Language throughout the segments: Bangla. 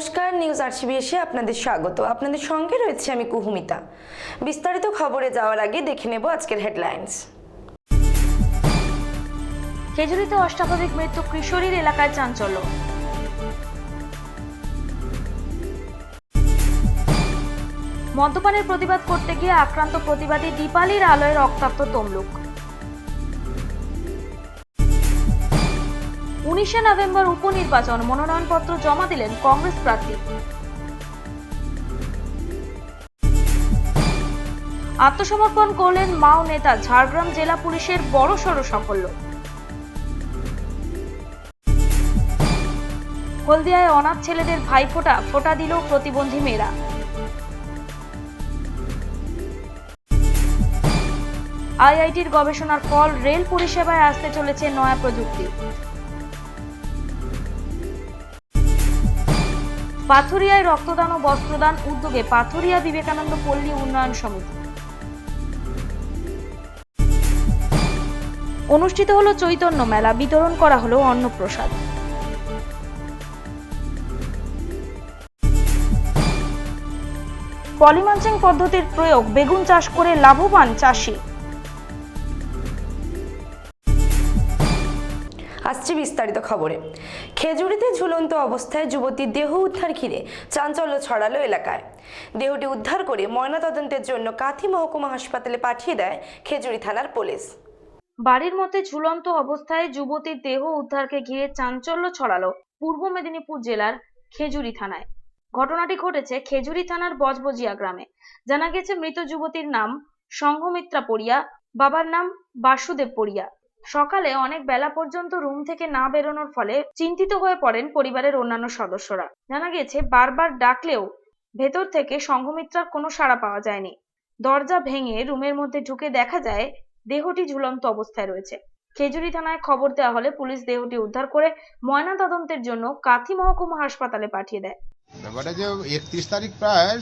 নমস্কার, নিউজ আরসিবিএসে আপনাদের স্বাগত। আপনাদের সঙ্গে রয়েছে আমি কুহুমিতা। বিস্তারিত খবরে যাওয়ার আগে দেখে নেব আজকের হেডলাইন্স। খেজুরিতে অস্বাভাবিক মৃত্যু কিশোরীর, এলাকায় চাঞ্চল্য। মদ্যপানের প্রতিবাদ করতে গিয়ে আক্রান্ত প্রতিবাদী দীপালির আলোয় রক্তাক্ত তমলুক। 19শে নভেম্বর উপনির্বাচন, মনোনয়নপত্র জমা দিলেন কংগ্রেস প্রার্থী। আত্মসমর্পণ করলেন মাও নেতা, ঝাড়গ্রাম জেলা পুলিশের বড়সড় সাফল্য। হলদিয়ায় অনাথ ছেলেদের ভাইফোঁটা, ফোঁটা দিল প্রতিবন্ধী মেয়েরা। আইআইটির গবেষণার ফল, রেল পরিষেবায় আসতে চলেছে নয়া প্রযুক্তি। পাথুরিয়ায় রক্তদান ও বস্ত্রদান উদ্যোগে পাথুরিয়া বিবেকানন্দ পল্লী উন্নয়ন সমিতি। অনুষ্ঠিত হলো চৈতন্য মেলা, বিতরণ করা হলো অন্নপ্রসাদ। পলিমালচিং পদ্ধতির প্রয়োগ, বেগুন চাষ করে লাভবান চাষি। আসছে বিস্তারিত খবরে। খেজুরিতে ঝুলন্ত অবস্থায় যুবতীর দেহ উদ্ধার ঘিরে চাঞ্চল্য ছড়ালো এলাকায়। দেহটি উদ্ধার করে ময়নাতদন্তের জন্য কাঁথি মহকুমা হাসপাতালে পাঠিয়ে দেয় খেজুরি থানার পুলিশ। বাড়ির মধ্যে ঝুলন্ত অবস্থায় যুবতীর দেহ উদ্ধারকে ঘিরে চাঞ্চল্য ছড়ালো পূর্ব মেদিনীপুর জেলার খেজুরি থানায়। ঘটনাটি ঘটেছে খেজুরি থানার বজবজিয়া গ্রামে। জানা গেছে, মৃত যুবতীর নাম সংঘমিত্রা পড়িয়া, বাবার নাম বাসুদেব পড়িয়া। সকালে অনেক বেলা পর্যন্ত রুম থেকে না বেরোনোর ফলে চিন্তিত হয়ে পড়েন পরিবারের অন্যান্য সদস্যরা। জানা গেছে, বারবার ডাকলেও ভেতর থেকে সংঘমিত্রার কোনো সাড়া পাওয়া যায়নি। দরজা ভেঙে রুমের মধ্যে ঢুকে দেখা যায় দেহটি ঝুলন্ত অবস্থায় রয়েছে। খেজুরি থানায় খবর দেওয়া হলে পুলিশ দেহটি উদ্ধার করে ময়না তদন্তের জন্য কাঁথি মহকুমা হাসপাতালে পাঠিয়ে দেয়। ব্যাপারে যে 31 তারিখ প্রায়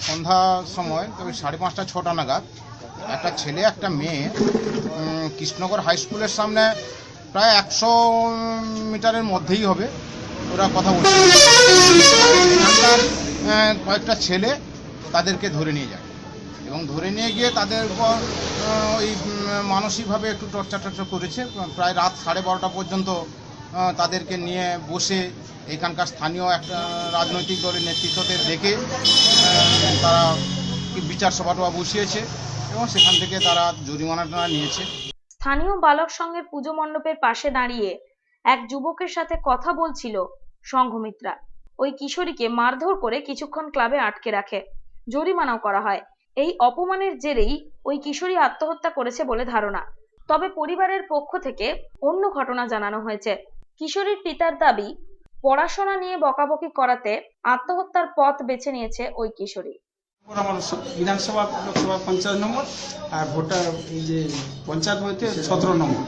সন্ধ্যা সময়, তবে 5:30 6টা নাগাদ একটা ছেলে একটা মেয়ে কৃষ্ণনগর হাই স্কুলের সামনে প্রায় 100 মিটারের মধ্যেই হবে, ওরা কথা বলছে। এখানকার কয়েকটা ছেলে তাদেরকে ধরে নিয়ে যায় এবং ধরে নিয়ে গিয়ে তাদের উপর ওই মানসিকভাবে একটু টর্চার করেছে। প্রায় রাত 12:30 পর্যন্ত তাদেরকে নিয়ে বসে এখানকার স্থানীয় একটা রাজনৈতিক দলের নেতৃত্বতে ডেকে তারা বিচার সভাটা বসিয়েছে এবং সেখান থেকে তারা জরিমানাটা নিয়েছে। স্থানীয় বালক সংঘের পুজো মণ্ডপের পাশে দাঁড়িয়ে এক যুবকের সাথে কথা বলছিল সংঘমিত্রা। ওই কিশোরীকে মারধর করে কিছুক্ষণ ক্লাবে আটকে রাখে, জরিমানাও করা হয়। এই অপমানের জেরেই ওই কিশোরী আত্মহত্যা করেছে বলে ধারণা। তবে পরিবারের পক্ষ থেকে অন্য ঘটনা জানানো হয়েছে। কিশোরীর পিতার দাবি, পড়াশোনা নিয়ে বকাবকি করাতে আত্মহত্যার পথ বেছে নিয়েছে ওই কিশোরী। আমার বিধানসভা, লোকসভা 50 নম্বর, আর ভোটার এই যে পঞ্চায়েত বইতে 17 নম্বর,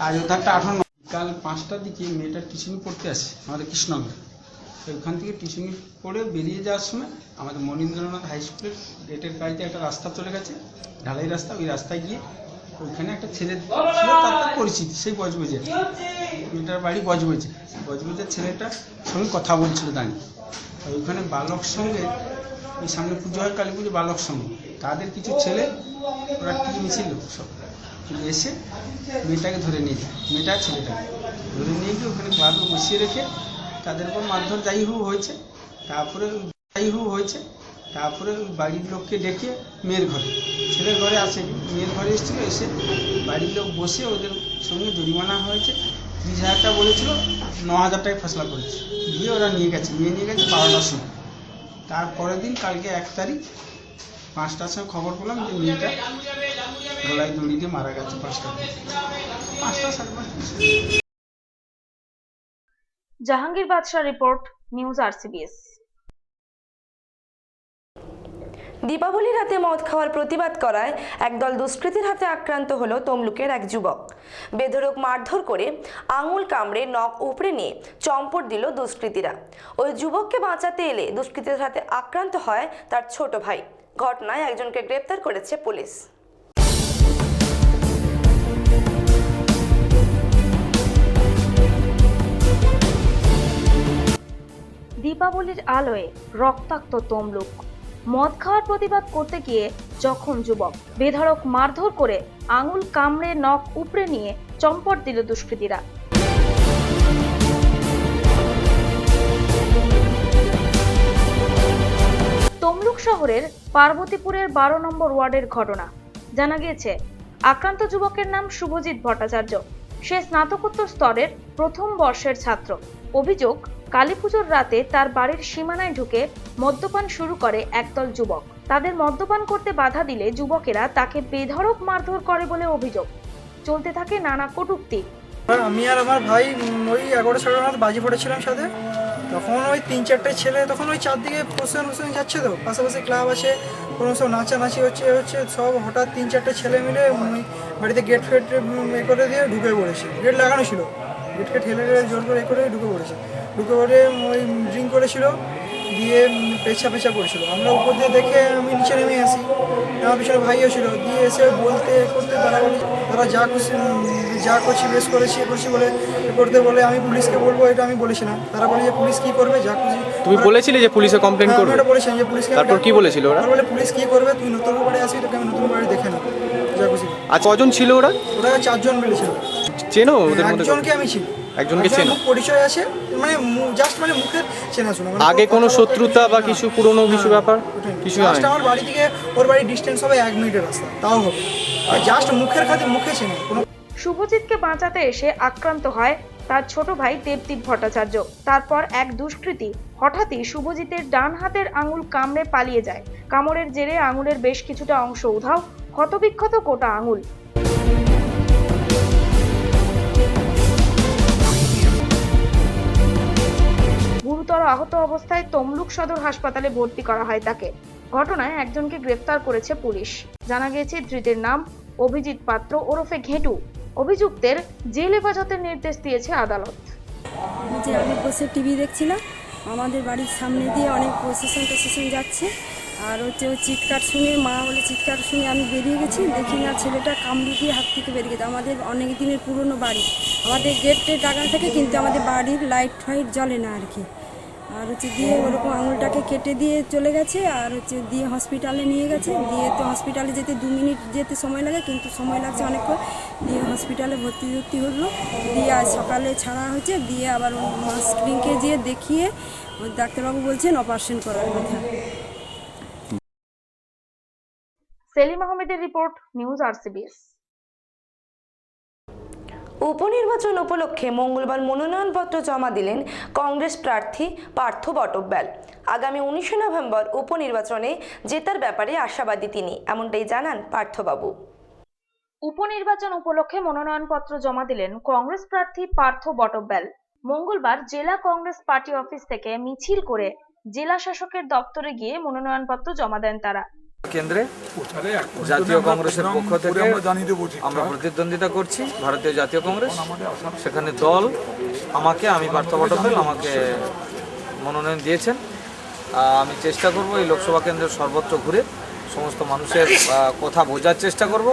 আর উদ্ধারটা 18 নম্বর। কাল 5টার দিকে মেয়েটা টিউশনি পড়তে আসে আমাদের কৃষ্ণনগর। ওইখান থেকে টিউশনি পড়ে বেরিয়ে যাওয়ার সময় আমাদের মনীন্দ্রনাথ হাই স্কুলের গেটের কাছে একটা রাস্তা চলে গেছে, ঢালাই রাস্তা। ওই রাস্তায় গিয়ে ওইখানে একটা ছেলে ছিল, তার পরিচিতি, সেই বজবজে, মেয়েটার বাড়ি বজবজের ছেলেটার সঙ্গে কথা বলছিল দাঁড়িয়ে। ওইখানে বালক সঙ্গে, ওই সামনে পুজো হয়, কালী পুজো, বালক সঙ্গে তাদের কিছু ছেলে, ওরা কি মিছিল সব এসে মেয়েটাকে ধরে নিয়ে যায়। মেয়েটা ছেলেটাকে ধরে নিয়ে গিয়ে ওখানে ক্লাবে বসিয়ে রেখে তাদের উপর মারধর যাই হোক হয়েছে। তারপরে বাড়ির লোককে ডেকে মেয়ের ঘরে, ছেলের ঘরে আসেনি, মেয়ের ঘরে এসেছিল। এসে বাড়ির লোক বসে ওদের সঙ্গে জরিমানা হয়েছে। 30,000 টাকা বলেছিল, 9,000 টাকায় ফসলা করেছে। দিয়ে ওরা নিয়ে গেছে 12টার সময়। তারপরের দিন, কালকে 1 তারিখ 5টার সময় খবর পেলাম যে মেয়েটা গলায় দড়ি দিয়ে মারা গেছে। 5টা 5:30। জাহাঙ্গীর বাদশাহ রিপোর্ট, নিউজ আরসিবিএস। দীপাবলির রাতে মদ খাওয়ার প্রতিবাদ করায় একদল দুষ্কৃতীর হাতে আক্রান্ত হলো তমলুকের এক যুবক। বেধড়ক মারধর করে আঙুল কামড়ে নখ উপড়ে নিয়ে চম্পট দিল দুষ্কৃতীরা। ওই যুবককে বাঁচাতে এলে দুষ্কৃতীদের হাতে আক্রান্ত হয় তার ছোট ভাই। ঘটনায় একজনকে গ্রেপ্তার করেছে পুলিশ। দীপাবলির আলোয় রক্তাক্ত তমলুক। মদ খাওয়ার প্রতিবাদ করতে গিয়ে জখম যুবক, বেধড়ক মারধর করে আঙুল কামড়ে নখ উপড়ে নিয়ে চম্পট দিল দুষ্কৃতীরা। তমলুক শহরের পার্বতীপুরের 12 নম্বর ওয়ার্ডের ঘটনা। জানা গিয়েছে আক্রান্ত যুবকের নাম শুভজিৎ ভট্টাচার্য। সে স্নাতকোত্তর স্তরের প্রথম বর্ষের ছাত্র। অভিযোগ, কালীপুজোর রাতে তার বাড়ির সীমানায় ঢুকে মদ্যপান শুরু করে একদল যুবক। তাদের মদ্যপান করতে বাধা দিলে যুবকেরা তাকে বেধড়ক মারধর করে বলে অভিযোগ। চলতে থাকে নানা কটূক্তি। আমি আর আমার ভাই ওই 11-11:30 নাগাদ বাজি পড়েছিলাম সাথে। তখন ওই 3-4টে ছেলে, তখন ওই চারদিকে প্রসেশন যাচ্ছে, তো পাশাপাশি ক্লাব আছে, কোনো সব নাচানাচি হচ্ছে সব। হঠাৎ 3-4টে ছেলে মিলে ওই বাড়িতে গেট ফেট করে দিয়ে ঢুকে পড়েছে। গেট লাগানো ছিল, গেটকে ঠেলে জোর করে করে ঢুকে পড়েছে। ঢুকে পড়ে ওই ড্রিঙ্ক করেছিল, দিয়ে পেছা করেছিল। আমরা উপর দিয়ে দেখে আমি নিচে নেমে আসি, আমার পিছনে ভাইও ছিল। দিয়ে এসে বলতে করতে তারা যা করছি বেশ করেছি বলে করতে বলে আমি পুলিশকে বলবো, এটা আমি বলেছি না। তারা বলে যে পুলিশ কি করবে, যা খুশি। তুমি বলেছিলে যে পুলিশে কমপ্লেন করবে? এটা বলেছেন যে পুলিশকে। তারপর কি বলেছিল ওরা? বলে পুলিশ কি করবে, তুই নতুন বাড়ি আসবি, তোকে আমি নতুন বাড়ি দেখে নেবো, যা খুশি। আর কজন ছিল ওরা? ওরা 4 জন মিলেছিল। চেনো ওদের মধ্যে? একজনকে আমি চিনি, একজনকে চেনো? পরিচয় আছে, মানে জাস্ট মানে মুখের চেনাশোনা। আগে কোনো শত্রুতা বা কিছু পুরনো কিছু ব্যাপার কিছু হয়? আমার বাড়ি থেকে ওর বাড়ির ডিস্টেন্স হবে 1 মিনিটের রাস্তা, তাও হবে। আর জাস্ট মুখের খাতির মুখে চেনে। শুভজিৎকে বাঁচাতে এসে আক্রান্ত হয় তার ছোট ভাই দেবদীপ ভট্টাচার্য। তারপর এক দুষ্কৃতী হঠাৎই শুভজিতের ডান হাতের আঙুল কামড়ে পালিয়ে যায়। কামড়ের জেরে আঙুলের বেশ কিছুটা অংশ উধাও, ক্ষতবিক্ষত গোটা আঙুল। গুরুতর আহত অবস্থায় তমলুক সদর হাসপাতালে ভর্তি করা হয় তাকে। ঘটনায় একজনকে গ্রেফতার করেছে পুলিশ। জানা গিয়েছে ধৃতের নাম অভিজিৎ পাত্র ওরফে ঘেটু। অভিযুক্তের জেল হেফাজতের নির্দেশ দিয়েছে আদালত। যে আমি বসে টিভি দেখছিলাম, আমাদের বাড়ির সামনে দিয়ে অনেক প্রসেশন যাচ্ছে, আর হচ্ছে ওই চিৎকার শুনে, মা বলে চিৎকার শুনে আমি বেরিয়ে গেছি। দেখি না ছেলেটা কামড়ে দিয়ে হাত থেকে বেরিয়ে গেছে। আমাদের অনেক দিনের পুরনো বাড়ি, আমাদের গেটের টাকা থেকে, কিন্তু আমাদের বাড়ির লাইট ফাইট জ্বলে না আর কি। আর হচ্ছে দিয়ে ওরকম আঙুলটাকে কেটে দিয়ে চলে গেছে। আর হচ্ছে দিয়ে হসপিটালে নিয়ে গেছে। দিয়ে তো হসপিটালে যেতে 2 মিনিট যেতে সময় লাগে, কিন্তু সময় লাগছে অনেকক্ষণ। দিয়ে হসপিটালে ভর্তি হলো। দিয়ে আজ সকালে ছাড়া হয়েছে। দিয়ে আবার স্ক্রিনকে যেয়ে দেখিয়ে ওই ডাক্তারবাবু বলছেন অপারেশন করার কথা। সেলিম আহমেদের রিপোর্ট, নিউজ RCBS। উপনির্বাচন উপলক্ষে মঙ্গলবার মনোনয়নপত্র জমা দিলেন কংগ্রেস প্রার্থী পার্থ বটব্যাল। আগামী 19শে নভেম্বর উপনির্বাচনে জেতার ব্যাপারে আশাবাদী তিনি, এমনটাই জানান পার্থবাবু। উপনির্বাচন উপলক্ষে মনোনয়নপত্র জমা দিলেন কংগ্রেস প্রার্থী পার্থ বটব্যাল। মঙ্গলবার জেলা কংগ্রেস পার্টি অফিস থেকে মিছিল করে জেলা শাসকের দপ্তরে গিয়ে মনোনয়নপত্র জমা দেন তারা। কেন্দ্রে জাতীয় কংগ্রেসের পক্ষ থেকে আমরা প্রতিদ্বন্দ্বিতা করছি, ভারতীয় জাতীয় কংগ্রেস। সেখানে দল আমি পার্থ বটব্যাল আমাকে মনোনয়ন দিয়েছেন। আমি চেষ্টা করব এই লোকসভা কেন্দ্রের সর্বত্র ঘুরে সমস্ত মানুষের কথা বোঝার চেষ্টা করব।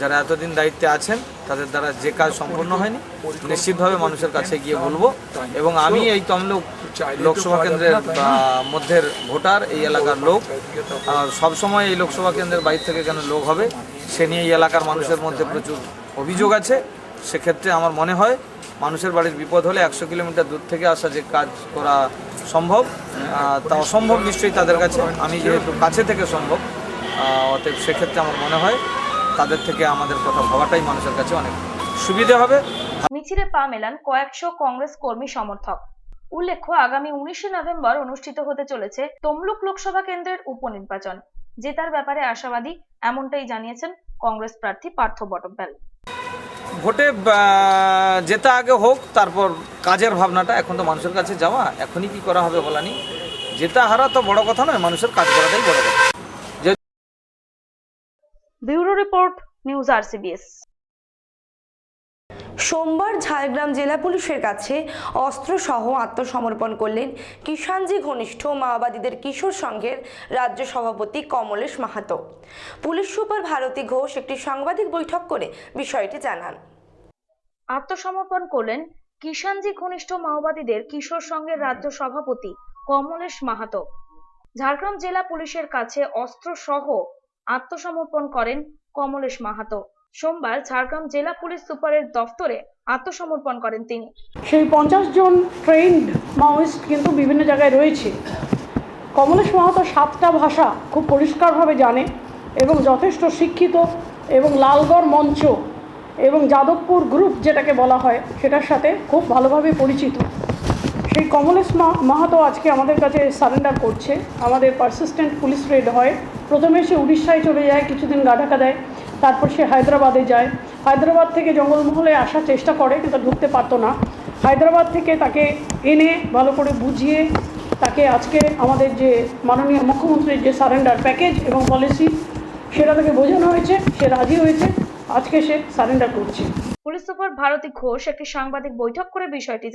যারা এতদিন দায়িত্বে আছেন তাদের দ্বারা যে কাজ সম্পূর্ণ হয়নি নিশ্চিতভাবে মানুষের কাছে গিয়ে বলবো। এবং আমি এই তমলুক লোকসভা কেন্দ্রের মধ্যের ভোটার, এই এলাকার লোক, সবসময় এই লোকসভা কেন্দ্রের বাইরে থেকে কেন লোক হবে সে নিয়ে এই এলাকার মানুষের মধ্যে প্রচুর অভিযোগ আছে। সেক্ষেত্রে আমার মনে হয় মানুষের বাড়ির বিপদ হলে 100 কিলোমিটার দূর থেকে আসা যে কাজ করা সম্ভব তা অসম্ভব নিশ্চয়ই তাদের কাছে। আমি যেহেতু কাছে থেকে সম্ভব, অতএব সেক্ষেত্রে আমার মনে হয় তাদের থেকে আমাদের কথা ভাবাটাই মানুষের কাছে অনেক সুবিধা হবে। মিছিলে পা মেলান কয়েকশো কংগ্রেস কর্মী সমর্থক। উল্লেখ্য, আগামী 19শে নভেম্বর অনুষ্ঠিত হতে চলেছে তমলুক লোকসভা কেন্দ্রের উপনির্বাচন। জেতার ব্যাপারে আশাবাদী, এমনটাই জানিয়েছেন কংগ্রেস প্রার্থী পার্থ বটব্যাল। ভোটে জেতা আগে হোক, তারপর কাজের ভাবনাটা। এখন তো মানুষের কাছে যাওয়া, এখনই কি করা হবে বলা নেই। জেতা হারা তো বড় কথা নয়, মানুষের কাজ করাটাই বড় কথা। Bureau report, news RCBS। সোমবার ঝাড়গ্রাম জেলা পুলিশের কাছে অস্ত্রসহ আত্মসমর্পণ করলেন কিষাণজি ঘনিষ্ঠ মাওবাদীদের কিশোর সংঘের রাজ্য সভাপতি কমলেশ মাহাতো। পুলিশ সুপার ভারতী ঘোষ একটি সাংবাদিক বৈঠক করে বিষয়টি জানান। আত্মসমর্পণ করলেন কিষাণজি ঘনিষ্ঠ মাওবাদীদের কিশোর সংঘের রাজ্য সভাপতি কমলেশ মাহাতো। ঝাড়গ্রাম জেলা পুলিশের কাছে অস্ত্র সহ আত্মসমর্পণ করেন কমলেশ মাহাতো। সোমবার ঝাড়গ্রাম জেলা পুলিশ সুপারের দফতরে আত্মসমর্পণ করেন তিনি। সেই 50 জন ট্রেন্ড মাওয়িস্ট কিন্তু বিভিন্ন জায়গায় রয়েছে। কমলেশ মাহাতো 7টা ভাষা খুব পরিষ্কারভাবে জানে এবং যথেষ্ট শিক্ষিত, এবং লালগড় মঞ্চ এবং যাদবপুর গ্রুপ যেটাকে বলা হয় সেটার সাথে খুব ভালোভাবে পরিচিত। সেই কমলেশ মাহাতো আজকে আমাদের কাছে সারেন্ডার করছে। আমাদের পারসিস্টেন্ট পুলিশ রেড হয়। প্রথমে সে উড়িষ্যায় চলে যায়, কিছুদিন গা ঢাকা দেয়, তারপর সে হায়দ্রাবাদে যায়। হায়দ্রাবাদ থেকে জঙ্গলমহলে আসার চেষ্টা করে কিন্তু ঢুকতে পারতো না। হায়দ্রাবাদ থেকে তাকে এনে ভালো করে বুঝিয়ে তাকে আজকে আমাদের যে মাননীয় মুখ্যমন্ত্রীর যে সারেন্ডার প্যাকেজ এবং পলিসি সেটা তাকে বোঝানো হয়েছে, সে রাজি হয়েছে, আজকে সে সারেন্ডার করছে। পুলিশ সুপার ভারতী ঘোষ একটি সাংবাদিক বৈঠক করে বিষয়টি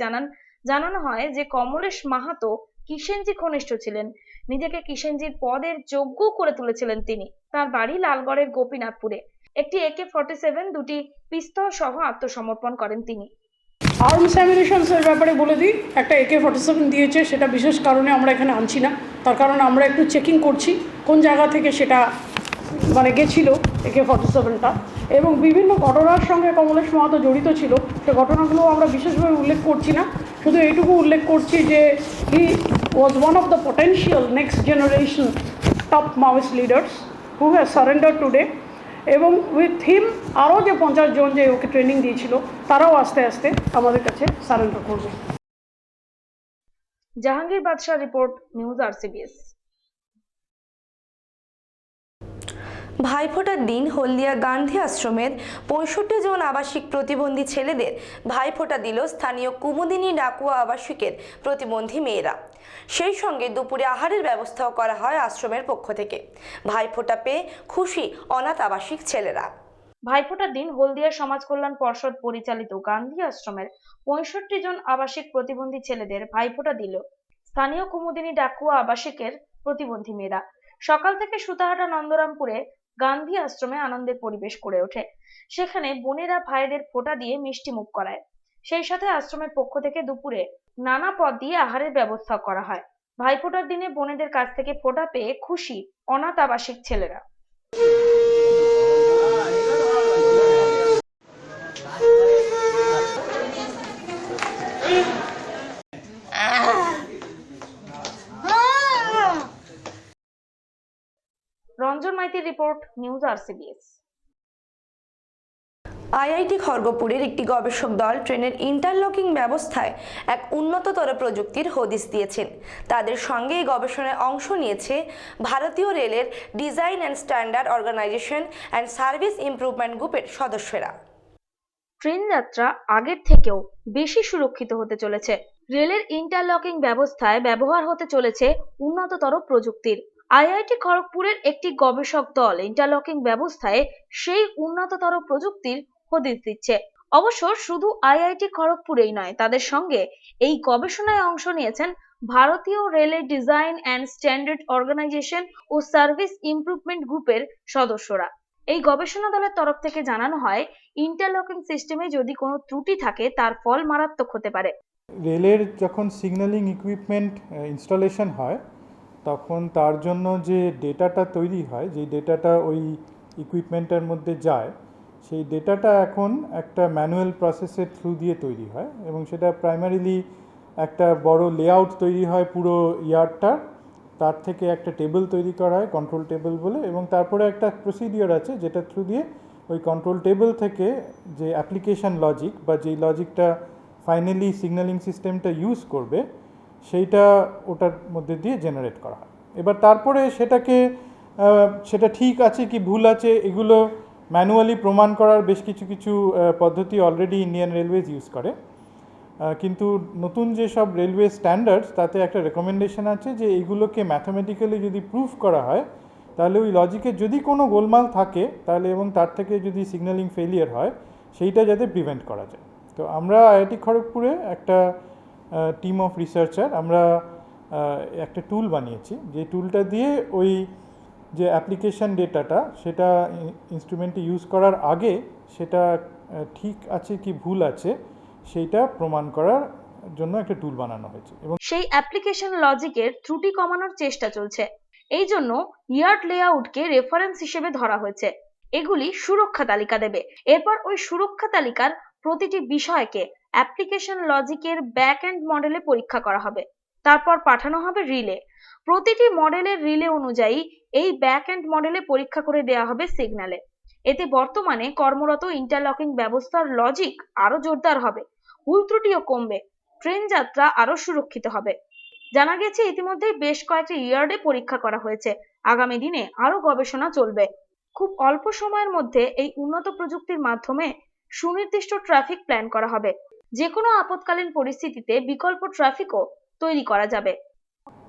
জানানো হয় যে কমলেশ মাহাতো কিষেনজি ঘনিষ্ঠ ছিলেন। নিজেকে কিষেনজির পদের যোগ্য করে তুলেছিলেন তিনি। তার বাড়ি লালগড়ের গোপীনাথপুরে। একটি AK-47, 2টি পিস্তল সহ আত্মসমর্পণ করেন তিনি। আর্মস অ্যামিনিশনসের ব্যাপারে বলে দিই, একটা AK-47 দিয়েছে, সেটা বিশেষ কারণে আমরা এখানে আনছি না। তার কারণ আমরা একটু চেকিং করছি কোন জায়গা থেকে সেটা গেছিল AK-47টা, এবং বিভিন্ন ঘটনার সঙ্গে কমলেশ মাহাতো জড়িত ছিল। সে ঘটনাগুলো আমরা বিশেষভাবে উল্লেখ করছি না, শুধু এইটুকু উল্লেখ করছি যে he was one of the potential next generation top Maoist leaders who have surrender today. এবং উইথ হিম আরও যে 50 জন যে ওকে ট্রেনিং দিয়েছিল তারাও আস্তে আস্তে আমাদের কাছে সারেন্ডার করবে। জাহাঙ্গীর বাদশাহ রিপোর্ট, নিউজ RCBS। ভাইফোঁটার দিন হলদিয়া গান্ধী আশ্রমের 65 জন আবাসিক প্রতিবন্ধী ছেলেদের ভাইফোঁটা দিল স্থানীয় কুমুদিনী ডাকুয়া আবাসিকের প্রতিবন্ধী মেয়েরা। সেই সঙ্গে দুপুরে আহারের ব্যবস্থাও করা হয় আশ্রমের পক্ষ থেকে। ভাইফোঁটা পেয়ে খুশি অনাথ আবাসিক ছেলেরা। ভাইফোঁটার দিন হলদিয়া সমাজ কল্যাণ পর্ষদ পরিচালিত গান্ধী আশ্রমের 65 জন আবাসিক প্রতিবন্ধী ছেলেদের ভাইফোঁটা দিল স্থানীয় কুমুদিনী ডাকুয়া আবাসিকের প্রতিবন্ধী মেয়েরা। সকাল থেকে সুতাহাটা নন্দরামপুরে গান্ধী আশ্রমে আনন্দের পরিবেশ গড়ে ওঠে। সেখানে বোনেরা ভাইদের ফোঁটা দিয়ে মিষ্টি মুখ করায়। সেই সাথে আশ্রমের পক্ষ থেকে দুপুরে নানা পদ দিয়ে আহারের ব্যবস্থা করা হয়। ভাইফোঁটার দিনে বোনেদের কাছ থেকে ফোঁটা পেয়ে খুশি অনাথ আবাসিক ছেলেরা। রঞ্জন মাইতির রিপোর্ট, নিউজ RCBS। আইআইটি খড়গপুরের একটি গবেষক দল ট্রেনের ইন্টারলকিং ব্যবস্থায় এক উন্নততর প্রযুক্তির হদিশ দিয়েছেন। তাদের সঙ্গে এই গবেষণায় অংশ নিয়েছে ভারতীয় রেলের design and standard organisation and service improvement গ্রুপের সদস্যরা। ট্রেন যাত্রা আগের থেকেও বেশি সুরক্ষিত হতে চলেছে। রেলের ইন্টারলকিং ব্যবস্থায় ব্যবহার হতে চলেছে উন্নততর প্রযুক্তির। আইআইটি খড়গপুরের একটি গবেষক দল ইন্টারলকিং ব্যবস্থায় সেই উন্নততর প্রযুক্তির হদিশ দিচ্ছে। অবশ্য শুধু আইআইটি খড়গপুরেই নয়, তাদের সঙ্গে এই গবেষণায় অংশ নিয়েছেন ভারতীয় রেলের ডিজাইন অ্যান্ড স্ট্যান্ডার্ড অর্গানাইজেশন ও সার্ভিস ইমপ্রুভমেন্ট গ্রুপের সদস্যরা। এই গবেষণা দলের তরফ থেকে জানানো হয়, ইন্টারলকিং সিস্টেমে যদি কোনো ত্রুটি থাকে তার ফল মারাত্মক হতে পারে। রেলের যখন সিগন্যালিং ইকুইপমেন্ট ইনস্টলেশন হয় তখন তার জন্য যে ডেটাটা তৈরি হয়, যে ডেটাটা ওই ইকুইপমেন্টের মধ্যে যায়, সেই ডেটাটা এখন একটা ম্যানুয়াল প্রসেসের থ্রু দিয়ে তৈরি হয় এবং সেটা প্রাইমারিলি একটা বড় লেআউট তৈরি হয় পুরো ইয়ার্ডটার। তার থেকে একটা টেবিল তৈরি করা হয়, কন্ট্রোল টেবিল বলে, এবং তারপরে একটা প্রসিডিওর আছে যেটা থ্রু দিয়ে ওই কন্ট্রোল টেবিল থেকে যে অ্যাপ্লিকেশন লজিক বা যেই লজিকটা ফাইনালি সিগন্যালিং সিস্টেমটা ইউজ করবে সেইটা ওটার মধ্যে দিয়ে জেনারেট করা হয়। এবার তারপরে সেটা ঠিক আছে কি ভুল আছে এগুলো ম্যানুয়ালি প্রমাণ করার বেশ কিছু পদ্ধতি অলরেডি ইন্ডিয়ান রেলওয়েজ ইউজ করে। কিন্তু নতুন যেসব রেলওয়ে স্ট্যান্ডার্ডস তাতে একটা রেকমেন্ডেশন আছে যে এইগুলোকে ম্যাথামেটিক্যালি যদি প্রুফ করা হয় তাহলে ওই লজিকে যদি কোনো গোলমাল থাকে তাহলে এবং তার থেকে যদি সিগন্যালিং ফেলিয়ার হয় সেইটা যাতে প্রিভেন্ট করা যায়। তো আমরা আইআইটি খড়গপুরে একটা টিম অফ রিসার্চার আমরা একটা টুল বানিয়েছি, যে টুলটা দিয়ে ওই যে অ্যাপ্লিকেশন ডেটাটা সেটা ইনস্ট্রুমেন্টে ইউজ করার আগে সেটা ঠিক আছে কি ভুল আছে সেইটা প্রমাণ করার জন্য একটা টুল বানানো হয়েছে। এবং সেই অ্যাপ্লিকেশন লজিকের ত্রুটি কমানোর চেষ্টা চলছে। এই জন্য ইয়ার্ড লেআউটকে রেফারেন্স হিসেবে ধরা হয়েছে। এগুলি সুরক্ষা তালিকা দেবে। এরপর ওই সুরক্ষা তালিকার প্রতিটি বিষয়কে অ্যাপ্লিকেশন লজিকের ব্যাক এন্ড মডেলে পরীক্ষা করা হবে। তারপর পাঠানো হবে রিলে। প্রতিটি মডেলের রিলে অনুযায়ী এই ব্যাক এন্ড মডেলে পরীক্ষা করে দেওয়া হবে সিগন্যালে। এতে বর্তমানে কর্মরত ইন্টারলকিং ব্যবস্থার লজিক আরো জোরদার হবে, ভুল ত্রুটিও কমবে, ট্রেন যাত্রা আরো সুরক্ষিত হবে। জানা গেছে ইতিমধ্যেই বেশ কয়েকটি ইয়ার্ডে পরীক্ষা করা হয়েছে। আগামী দিনে আরো গবেষণা চলবে। খুব অল্প সময়ের মধ্যে এই উন্নত প্রযুক্তির মাধ্যমে সুনির্দিষ্ট ট্রাফিক প্ল্যান করা হবে। যে কোনো আপৎকালীন পরিস্থিতিতে বিকল্প ট্রাফিকও তৈরি করা যাবে।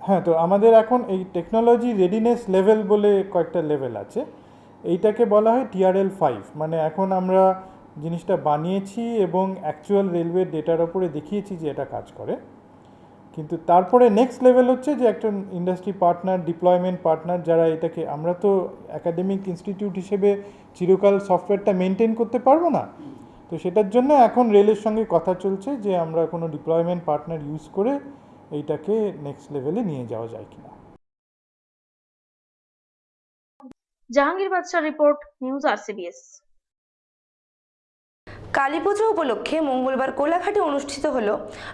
হ্যাঁ, তো আমাদের এখন এই টেকনোলজি রেডিনেস লেভেল বলে কয়েকটা লেভেল আছে। এইটাকে বলা হয় TRL 5, মানে এখন আমরা জিনিসটা বানিয়েছি এবং অ্যাকচুয়াল রেলওয়ে ডেটার ওপরে দেখিয়েছি যে এটা কাজ করে। কিন্তু তারপরে নেক্সট লেভেল হচ্ছে যে একজন ইন্ডাস্ট্রি পার্টনার, ডিপ্লয়মেন্ট পার্টনার, যারা এটাকে, আমরা তো একাডেমিক ইনস্টিটিউট হিসেবে চিরকাল সফটওয়্যারটা মেনটেন করতে পারবো না, তো সেটার জন্য এখন রেলের সঙ্গে কথা চলছে যে আমরা কোনো ডিপ্লয়মেন্ট পার্টনার ইউজ করে এইটাকে নেক্সট লেভেলে নিয়ে যাওয়া যায় কিনা। জাহাঙ্গীর বাদশাহ রিপোর্ট, নিউজ RCBS। কালীপুজো উপলক্ষে মঙ্গলবার কোলাঘাটে অনুষ্ঠিত হলো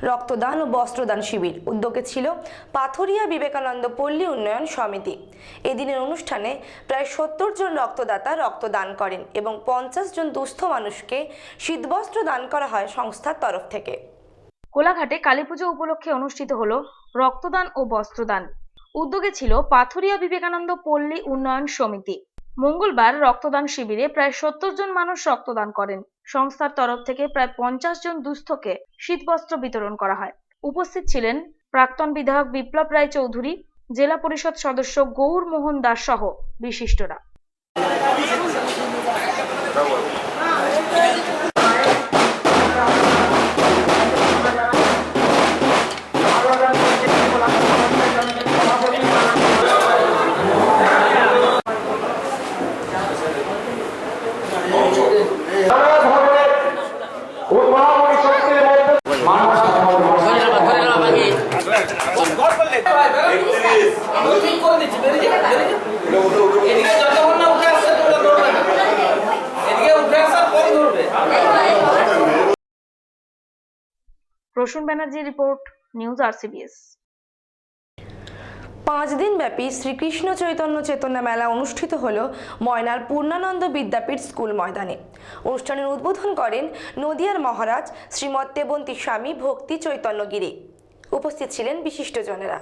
রক্তদান ও বস্ত্রদান শিবির। উদ্যোগে ছিল পাথরিয়া বিবেকানন্দ পল্লী উন্নয়ন সমিতি। এদিনের অনুষ্ঠানে প্রায় 70 জন রক্তদাতা রক্তদান করেন এবং 50 জন দুস্থ মানুষকে শীতবস্ত্র দান করা হয় সংস্থার তরফ থেকে। কোলাঘাটে কালীপুজো উপলক্ষে অনুষ্ঠিত হলো রক্তদান ও বস্ত্রদান। উদ্যোগে ছিল পাথরিয়া বিবেকানন্দ পল্লী উন্নয়ন সমিতি। মঙ্গলবার রক্তদান শিবিরে প্রায় 70 জন মানুষ রক্তদান করেন। সংস্থার তরফ থেকে প্রায় 50 জন দুস্থকে শীতবস্ত্র বিতরণ করা হয়। উপস্থিত ছিলেন প্রাক্তন বিধায়ক বিপ্লব রায় চৌধুরী, জেলা পরিষদ সদস্য গৌর মোহন দাস সহ বিশিষ্টরা। Prasun Banerjee report, news RCBS। 5 দিন ব্যাপী শ্রীকৃষ্ণ চৈতন্য চেতনা মেলা অনুষ্ঠিত হলো ময়নার পূর্ণানন্দ বিদ্যাপীঠ স্কুল ময়দানে। অনুষ্ঠানের উদ্বোধন করেন নদিয়ার মহারাজ শ্রীমৎ তেবন্তী স্বামী ভক্তি চৈতন্যগিরি। উপস্থিত ছিলেন বিশিষ্টজনেরা।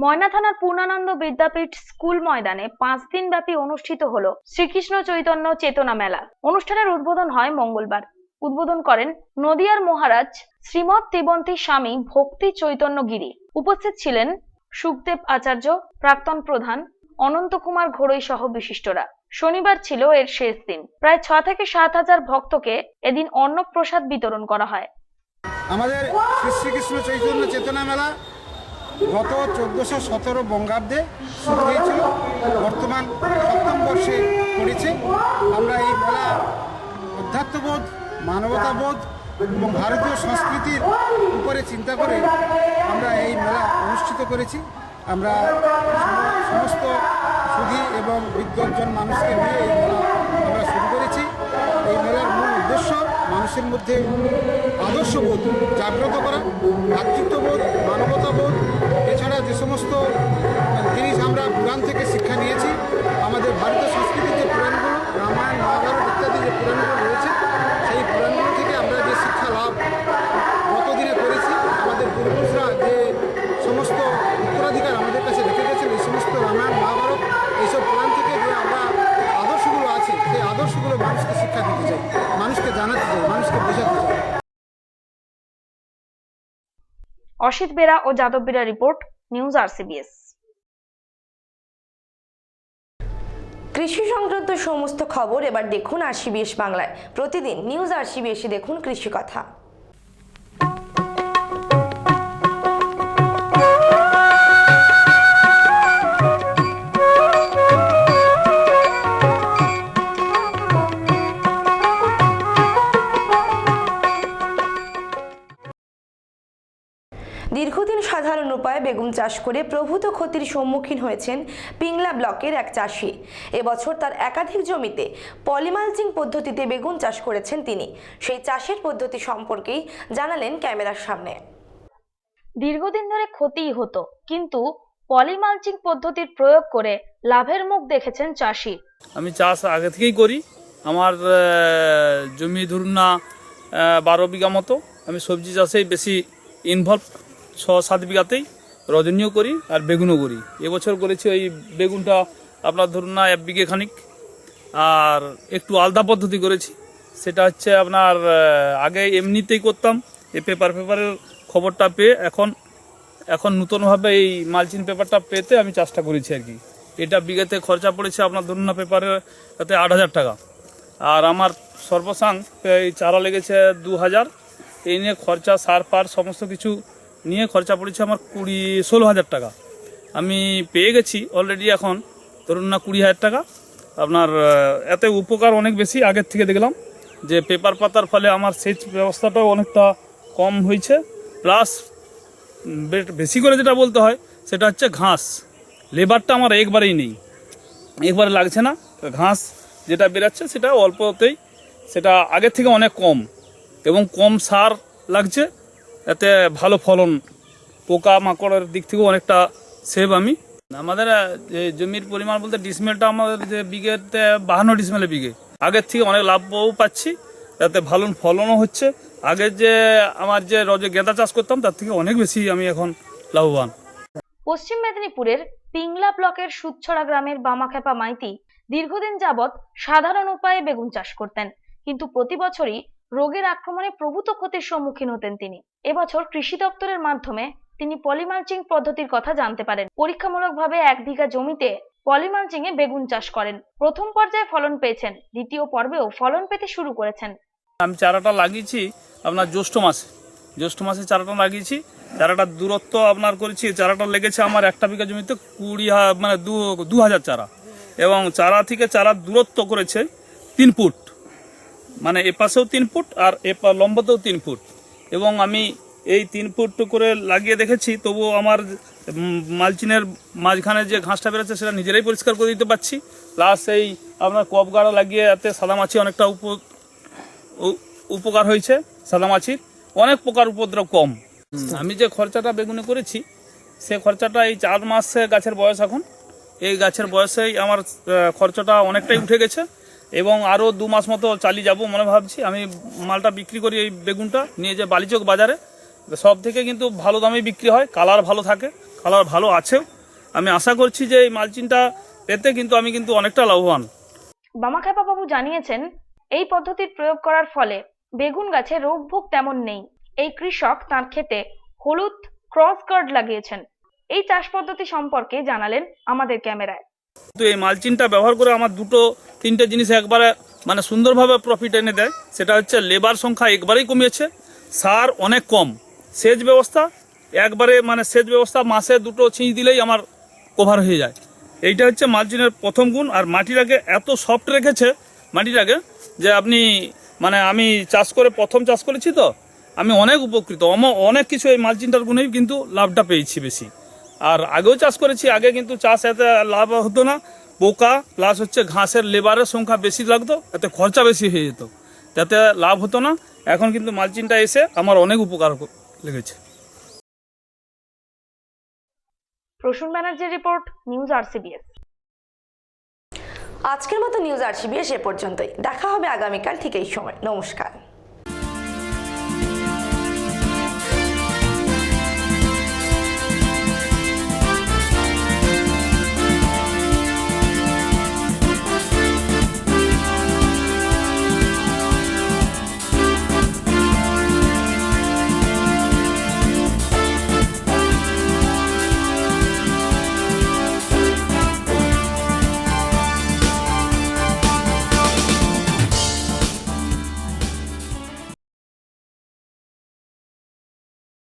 ময়না থানার পূর্ণানন্দ বিদ্যাপীঠ স্কুল ময়দানে 5 দিন ব্যাপী অনুষ্ঠিত হলো শ্রীকৃষ্ণ চৈতন্য চেতনা মেলা। অনুষ্ঠানের উদ্বোধন হয় মঙ্গলবার। উদ্বোধন করেন নদিয়ার মহারাজ শ্রীমৎ তেবন্তী স্বামী ভক্তি চৈতন্যগিরি। উপস্থিত ছিলেন সুখদেব আচার্য, প্রাক্তন প্রধান অনন্ত কুমার ঘোড়ই সহ বিশিষ্টরা। শনিবার ছিল এর শেষ দিন। প্রায় 6 থেকে 7 হাজার ভক্তকে এদিন অন্নপ্রসাদ বিতরণ করা হয়। আমাদের শ্রীকৃষ্ণ চৈতন্য চেতনা মেলা গত 1417 বঙ্গাব্দে শুরু হয়েছিল, বর্তমান 7ম বর্ষে পড়েছে। আমরা এই মেলা অধ্যাত্মবোধ, মানবতাবোধ এবং ভারতীয় সংস্কৃতির উপরে চিন্তা করে আমরা এই মেলা অনুষ্ঠিত করেছি। আমরা সমস্ত সুধী এবং বিদ্বজ্জন মানুষকে নিয়ে এই মেলা আমরা শুরু করেছি। এই মেলার মূল উদ্দেশ্য মানুষের মধ্যে আদর্শবোধ জাগ্রত করা, ভ্রাতৃত্ববোধ, মানবতাবোধ, এছাড়া যে সমস্ত জিনিস আমরা পুরাণ থেকে শিক্ষা নিয়েছি, আমাদের ভারতীয় সংস্কৃতির যে পুরাণগুলো, রামায়ণ, মহাভারত ইত্যাদি যে পুরাণগুলো রয়েছে, সেই পুরাণগুলো থেকে আমরা যে শিক্ষা লাভ গতদিনে করেছি, আমাদের পূর্বজরা যে সমস্ত উত্তরাধিকার আমাদের কাছে রেখে গেছেন, এই সমস্ত রামায়ণ, মহাভারত, এইসব পুরাণ থেকে যে আমরা আদর্শগুলো আছে, সেই আদর্শগুলো মানুষকে শিক্ষা দিতে চাই, মানুষকে জানাতে চাই, মানুষকে বোঝাতে চাই। অসিত বেরা ও যাদব বেরা রিপোর্ট, নিউজ RCBS। কৃষি সংক্রান্ত সমস্ত খবর এবার দেখুন RCBS বাংলায়। প্রতিদিন নিউজ RCBS দেখুন কৃষি কথা। উপায়ে বেগুন চাষ করে প্রভূত ক্ষতির সম্মুখীন হয়েছেন পিংলা ব্লকের এক চাষি। এবছর তার একাধিক জমিতে পলিমালচিং পদ্ধতিতে বেগুন চাষ করেছেন তিনি। সেই চাষের পদ্ধতি সম্পর্কেই জানালেন ক্যামেরার সামনে। দীর্ঘদিন ধরে ক্ষতিই হতো, কিন্তু পলিমালচিং পদ্ধতির প্রয়োগ করে লাভের মুখ দেখেছেন চাষি। আমি চাষ আগে থেকেই করি। আমার জমি ধরুন না 12 বিঘা মতো। আমি সবজি চাষেই বেশি ইনভলভ, 6-7 বিঘাতেই রজনীও করি আর বেগুনও করি। এবছর করেছি ওই বেগুনটা আপনার ধরুন না 1 বিঘে খানিক। আর একটু আলাদা পদ্ধতি করেছি, সেটা হচ্ছে আপনার আগে এমনিতেই করতাম, এই পেপারের খবরটা পেয়ে এখন নতুনভাবে এই মালচিং পেপারটা পেতে আমি চাষটা করেছি আর কি। এটা বিঘাতে খরচা পড়েছে আপনার ধরুন না পেপারের তাতে 8,000 টাকা। আর আমার সর্বসাং এই চারা লেগেছে 2,000। এই নিয়ে খরচা, সার পার সমস্ত কিছু নিয়ে খরচা পড়েছে আমার 16,000 টাকা। আমি পেয়ে গেছি অলরেডি এখন ধরুন না 20,000 টাকা। আপনার এতে উপকার অনেক বেশি আগের থেকে দেখলাম, যে পেপার পাতার ফলে আমার সেচ ব্যবস্থাটাও অনেকটা কম হয়েছে। প্লাস বেশি করে যেটা বলতে হয় সেটা হচ্ছে ঘাস, লেবারটা আমার একবারেই নেই, একবারে লাগছে না। ঘাস যেটা বেরাচ্ছে সেটা অল্পতেই, সেটা আগের থেকে অনেক কম এবং কম সার লাগছে, এতে ভালো ফলন, পোকা মাকড়ের দিক থেকেও অনেকটা সেভ আমি। আমাদের জমির পরিমাণ বলতে ডিসমেলটা আমাদের যে বিঘেতে 52 ডিসমেলে বিঘে, আগের থেকে অনেক লাভও পাচ্ছি, তাতে ভালো ফলনও হচ্ছে। আগে যে আমার যে গেঁদা চাষ করতাম তার থেকে অনেক বেশি আমি এখন লাভবান। পশ্চিম মেদিনীপুরের পিংলা ব্লকের সুদছড়া গ্রামের বামাখ্যাপা মাইতি দীর্ঘদিন যাবৎ সাধারণ উপায়ে বেগুন চাষ করতেন, কিন্তু প্রতি বছরই রোগের আক্রমণে প্রভূত ক্ষতির সম্মুখীন হতেন তিনি। এবছর কৃষি দপ্তরের মাধ্যমে তিনি পলিমালচিং পদ্ধতির কথা জানতে পারেন। পরীক্ষামূলকভাবে 1 বিঘা জমিতে পলিমালচিং এ বেগুন চাষ করেন। প্রথম পর্যায়ে ফলন পেয়েছেন, দ্বিতীয় পর্বেও ফলন পেতে শুরু করেছেন। আমি চারাটা লাগিয়েছি আপনার জ্যৈষ্ঠ মাসে চারাটা লাগিয়েছি। চারাটার দূরত্ব আপনার করেছি, চারাটা লেগেছে আমার 1 বিঘা জমিতে 2,000 চারা, এবং চারা থেকে চারার দূরত্ব করেছে 3 ফুট, মানে এ পাশেও 3 ফুট আর লম্বাতেও 3 ফুট। এবং আমি এই 3 ফুট করে লাগিয়ে দেখেছি, তবুও আমার মালচিনের মাঝখানে যে ঘাসটা বেরোচ্ছে সেটা নিজেরাই পরিষ্কার করে দিতে পারছি। প্লাস এই আপনার কপ গাড়া লাগিয়ে এতে সাদামাছি অনেকটা উপকার হয়েছে। সাদামাছির অনেক প্রকার উপদ্রব কম। আমি যে খরচাটা বেগুনে করেছি সে খরচাটা এই 4 মাসে গাছের বয়স, এখন এই গাছের বয়সেই আমার খরচাটা অনেকটাই উঠে গেছে, এবং আরও 2 মাস মতো চালিয়ে যাব মনে ভাবছি। আমি মালটা বিক্রি করি এই বেগুনটা নিয়ে যে বালিচক বাজারে, সব থেকে কিন্তু ভালো দামে বিক্রি হয়, কালার ভালো থাকে, কালার ভালো আছেও। আমি আশা করছি যে এই মালচিংটা পেতে কিন্তু আমি কিন্তু অনেকটা লাভবান। বামাখ্যাপা বাবু জানিয়েছেন, এই পদ্ধতির প্রয়োগ করার ফলে বেগুন গাছে রোগ ভোগ তেমন নেই। এই কৃষক তার ক্ষেতে হলুদ ক্রস গার্ড লাগিয়েছেন। এই চাষ পদ্ধতি সম্পর্কে জানালেন আমাদের ক্যামেরায়। তো এই মালচিংটা ব্যবহার করে আমার 2-3টে জিনিস একবারে মানে সুন্দরভাবে প্রফিট এনে দেয়। সেটা হচ্ছে লেবার সংখ্যা একবারেই কমিয়েছে, সার অনেক কম, সেচ ব্যবস্থা একবারে মানে সেচ ব্যবস্থা মাসে 2টো ছিঁচ দিলেই আমার কভার হয়ে যায়। এইটা হচ্ছে মালচিংয়ের প্রথম গুণ। আর মাটিটাকে এত সফট রেখেছে মাটিটাকে, যে আপনি মানে আমি প্রথম চাষ করেছি তো আমি অনেক উপকৃত, অনেক কিছু এই মালচিংটার গুণেই কিন্তু লাভটা পেয়েছি বেশি। আর আগেও চাষ করেছি, আগে কিন্তু চাষ এতে লাভ হতো না, পোকা প্লাস হচ্ছে ঘাসের লেবারের সংখ্যা বেশি লাগতো, এতে খরচা বেশি হয়ে যেত, যাতে লাভ হতো না। এখন কিন্তু মালচিংটা এসে আমার অনেক উপকার লেগেছে। প্রসূন ব্যানার্জির রিপোর্ট, নিউজ আরসিবিএস। আজকের মতো নিউজ আরসিবিএস এ পর্যন্তই। দেখা হবে আগামীকাল ঠিক এই সময়। নমস্কার।